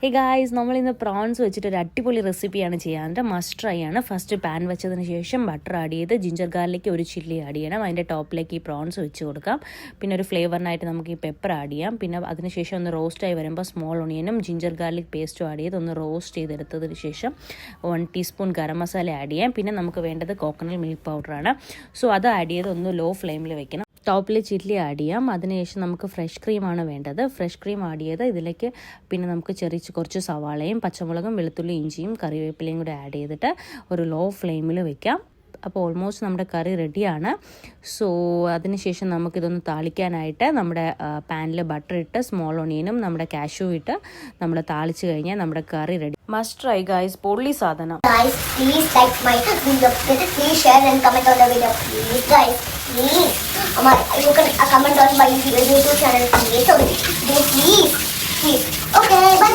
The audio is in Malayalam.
ഹേ ഗായ്സ്, നമ്മളിന്ന് പ്രോൺസ് വെച്ചിട്ട് ഒരു അടിപൊളി റെസിപ്പിയാണ് ചെയ്യാൻ. മസ്റ്റ് ട്രൈ ആണ്. ഫസ്റ്റ് പാൻ വെച്ചതിന് ശേഷം ബട്ടർ ആഡ് ചെയ്ത് ജിഞ്ചർ ഗാർലിക് ഒരു ചില്ലി ആഡ് ചെയ്യണം. അതിൻ്റെ ടോപ്പിലേക്ക് ഈ പ്രോൺസ് വെച്ച് കൊടുക്കാം. പിന്നെ ഒരു ഫ്ലേവറിനായിട്ട് നമുക്ക് ഈ പെപ്പർ ആഡ് ചെയ്യാം. പിന്നെ അതിനുശേഷം ഒന്ന് റോസ്റ്റായി വരുമ്പോൾ സ്മോൾ ഒണിയനും ജിഞ്ചർ ഗാർലിക് പേസ്റ്റും ആഡ് ചെയ്ത് ഒന്ന് റോസ്റ്റ് ചെയ്തെടുത്തതിന് ശേഷം 1 ടീസ്പൂൺ ഗരം മസാല ആഡ് ചെയ്യാം. പിന്നെ നമുക്ക് വേണ്ടത് കോക്കനട്ട് മിൽക്ക് പൗഡറാണ്. സോ അത് ആഡ് ചെയ്ത് ഒന്ന് ലോ ഫ്ലെയിമിൽ വെക്കണം. ടോപ്പിൽ ചില്ലി ആഡ് ചെയ്യാം. അതിനുശേഷം നമുക്ക് ഫ്രഷ് ക്രീമാണ് വേണ്ടത്. ഫ്രഷ് ക്രീം ആഡ് ചെയ്ത് ഇതിലേക്ക് പിന്നെ നമുക്ക് കുറച്ച് സവാളയും പച്ചമുളകും വെളുത്തുള്ളി ഇഞ്ചിയും കറിവേപ്പിലയും കൂടെ ആഡ് ചെയ്തിട്ട് ഒരു ലോ ഫ്ലെയിമിൽ വെക്കാം. അപ്പോൾ ഓൾമോസ്റ്റ് നമ്മുടെ കറി റെഡിയാണ്. സോ അതിനുശേഷം നമുക്കിതൊന്ന് താളിക്കാനായിട്ട് നമ്മുടെ പാനിൽ ബട്ടർ ഇട്ട് സ്മോൾ ഒണിയനും നമ്മുടെ കാഷ്യൂ ഇട്ട് നമ്മൾ താളിച്ച് കഴിഞ്ഞാൽ നമ്മുടെ കറി റെഡി. മസ്റ്റ് ട്രൈ ഗൈസ്, പൊള്ളി സാധനം. Guys, please like my video. Please share and comment on the video. Please guys, please. You can comment on my YouTube channel. Please, please. Okay, bye bye.